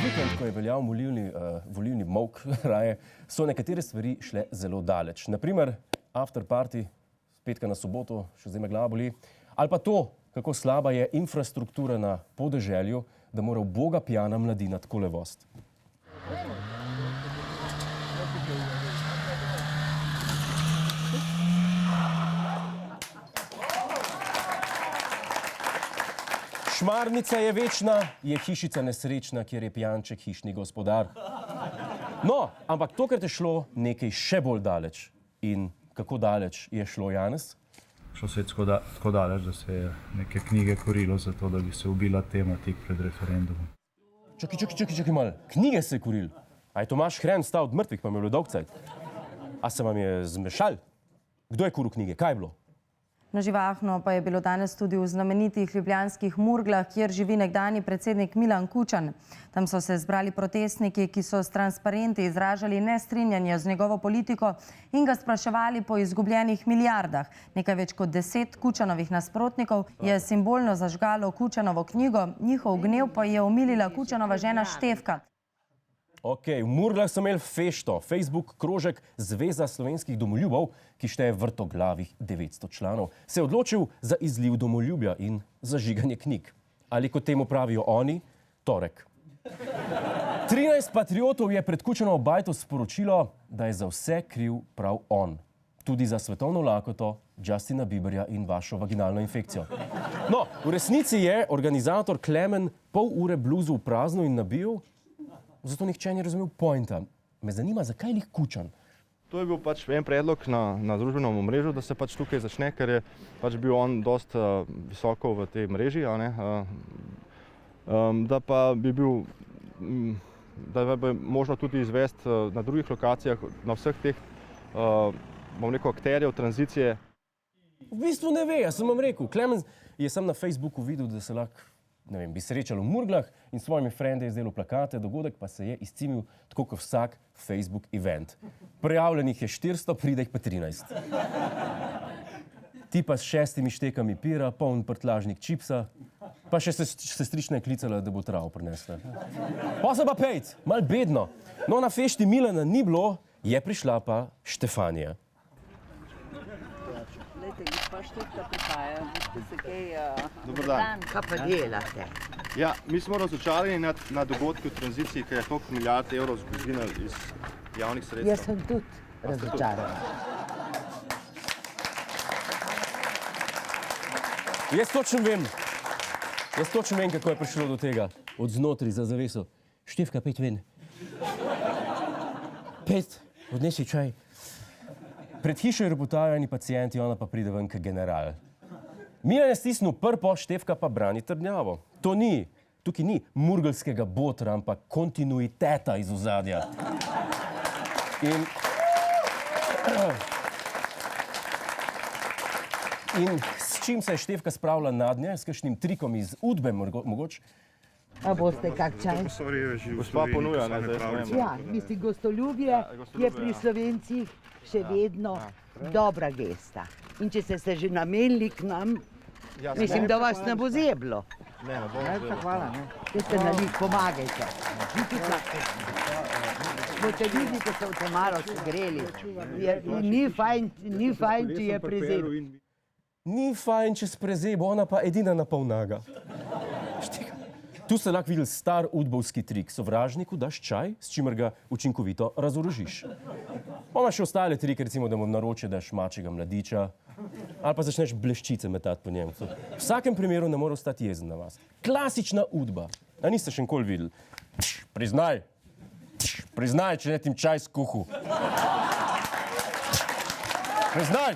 vikend, ko je veljal volilni molk, raje, so nekatere stvari šle zelo daleč. Naprimer, after party, z petka na soboto, še zdaj me glava boli, ali pa to, kako slaba je infrastruktura na podeželju, da mora uboga pijana mladina takole vozt. Šmarnica je večna, je hišica nesrečna, kjer je pijanček hišni gospodar. No, ampak tokrat je šlo nekaj še bolj daleč. In kako daleč je šlo, Janez? Šlo se je tako daleč, da se je neke knjige kurilo za to, da bi se ubila tema tik pred referendumom. Čakaj malo. Knjige se je kuril. A je Tomaž Hren stal od mrtvih, pa mi je bilo dolgcajt? A se vam je zmešal? Kdo je kuril knjige? Kaj je bilo? No, živahno pa je bilo danes tudi v znamenitih ljubljanskih Murglah, kjer živi nekdanji predsednik Milan Kučan. Tam so se zbrali protestniki, ki so s transparenti izražali nestrinjanje z njegovo politiko in ga spraševali po izgubljenih milijardah. Nekaj več kot 10 Kučanovih nasprotnikov je simbolno zažgalo Kučanovo knjigo, njihov gnev pa je omilila Kučanova žena Štefka. Ok, v Murglah so imeli fešto, Facebook krožek Zveza slovenskih domoljubov, ki šteje vrtoglavih 900 članov, se je odločil za izliv domoljubja in zažiganje knjig. Ali kot temu pravijo oni, torek. 13 patriotov je pred Kučanovo bajto sporočilo, da je za vse kriv prav on. Tudi za svetovno lakoto, Justina Bieberja in vašo vaginalno infekcijo. No, v resnici je organizator Klemen pol ure bluzil prazno in nabil, zato nihče ni razumel pointa. Me zanima, zakaj lih Kučan? To je bil pač en predlog na družbenem omrežju, da se pač tukaj začne, ker je pač bil on dosti visoko v tej mreži, da pa bi bil, da bi možno tudi izvesti na drugih lokacijah, na vseh teh, bom rekel, akterjev tranzicije. V bistvu ne ve, jaz sem vam rekel. Klemen je sam na Facebooku videl, da se lahko, ne vem, bi srečal v Murglah in s svojimi frendi izdelal plakate, dogodek pa se je izcimil tako kot vsak Facebook event. Prijavljenih je 400, pride jih pa 13. Ti pa s 6 štekami pira, poln prtlažnik čipsa, pa še sestrična je klicala, da bo travo prinesla. Pa se pa pejt, malo bedno. No, na fešti Milana ni bilo, je prišla pa Štefanija. Gospa Štefka prihaja, boste se kaj... Dobar dan. Kaj pa delate? Ja, mi smo razočarani na dogodki v tranziciji, ker je toliko milijard evrov izgubljenih iz javnih sredstev. Jaz sem tudi razočarana. Jaz točno vem, kako je prišlo do tega. Od znotri za zaveso. Štefka, pejt ven. Pejt, odnesi čaj. Pred hišo je roputajo eni pacienti, ona pa pride ven k general. Milan je stisnil prpo, Štefka pa brani trdnjavo. Tukaj ni murgelskega botra, ampak kontinuiteta iz ozadja. In s čim se je Štefka spravila nadnje? S kakšnim trikom iz udbe mogoče? A boste kak čaj? Gospa ponuja, ne, zdaj ne vem. Ja, mislim, gostoljubje je pri Slovencih še vedno dobra gesta. In če ste se že namenili k nam, mislim, da vas ne bo zeblo. Ne bom. Hvala, ne. Če ste na njih, pomagajte. Boste videli, ko so te malo segreli. Ni fajn, če je prezeb. Ni fajn, če sprezeb, ona pa edina na pol naga. Tu ste lahko videli star udbovski trik. Sovražniku daš čaj, s čimer ga učinkovito razorožiš. Ona še ostale trike, recimo, da mu v naročje daš mačjega mladiča, ali pa začneš bleščice metati po njem. V vsakem primeru ne more ostati jezen na vas. Klasična udba. A niste še nikoli videli? Priznaj, če ne tim čaj skuhal. Priznaj.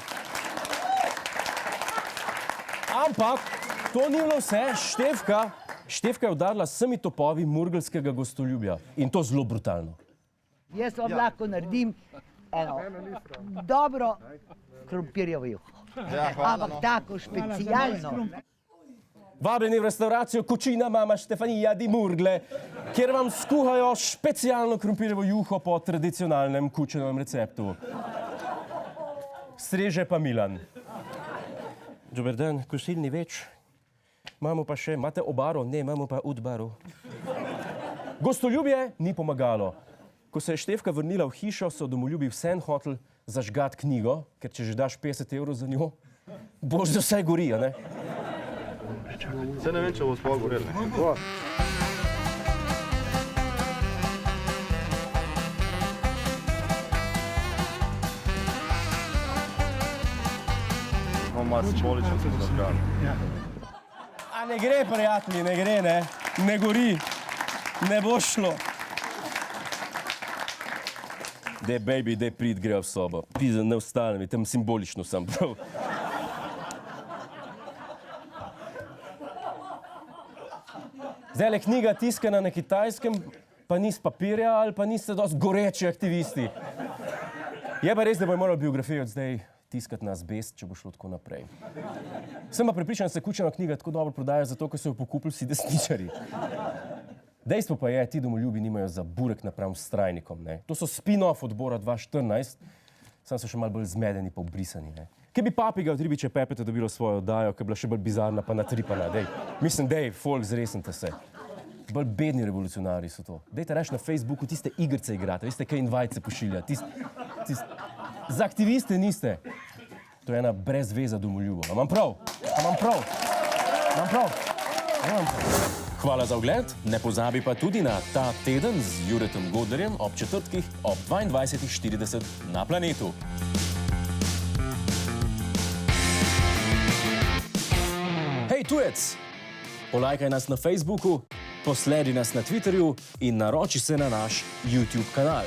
Ampak to ni bilo vse. Štefka je udarila s vsemi topovi murgelskega gostoljubja. In to zelo brutalno. Jaz vam lahko naredim eno dobro krompirjevo juho. Ampak tako specialno. Vabljeni v restauracijo Kučina mama Štefanija di Murgle, kjer vam skuhajo specialno krompirjevo juho po tradicionalnem Kučinovem receptu. Streže pa Milan. Dober dan, kosil ni več. Imamo pa še, imate obaro? Ne, imamo pa udbaro. Gostoljubje ni pomagalo. Ko se je Štefka vrnila v hišo, so domoljubi vsem hoteli zažgati knjigo, ker če že daš 50 evrov za njo, boš za vse gori, a ne? Saj ne vem, če bo sploh gorelo. Malo simbolično se zažgali. A ne gre, prijatelji, ne gre, ne? Ne gori. Ne bo šlo. Dej, baby, dej prid, gre v sobo. Pizda, ne ostane mi, tam simbolično sem prav. Zdajle knjiga tiskana na Kitajskem, pa ni s papirja ali pa niste dosti goreči aktivisti. Je pa res, da bojo morali biografijo od zdaj tiskati na azbest, če bo šlo tako naprej. Sem pa prepričan, da se Kučana knjiga tako dobro prodaja, zato ker so jo pokupili vsi desničarji. Dejstvo pa je, ti domoljubi nimajo za burek napram vztrajnikom. Ne? To so spin-off odbora 2014, sam so še malo bolj zmedeni pa obrisani. Ne? Kaj bi Papiga od Ribiče Pepeta dobilo svojo oddajo, ki je bila še bolj bizarna pa natripana. Dej. Mislim, dej, folk, zresnite se. Bolj bedni revolucionarji so to. Dejte reči na Facebooku, tiste igrice igrate, veste, kaj invajce pošilja. Za aktiviste niste. To je ena brezveza domoljubov. A imam prav? Imam prav? Imam prav? Imam prav. Hvala za ogled, ne pozabi pa tudi na Ta teden z Juretom Godlerjem ob četrtkih ob 22:40 na Planetu. Hej tujec! Polajkaj nas na Facebooku, posledi nas na Twitterju in naroči se na naš YouTube kanal.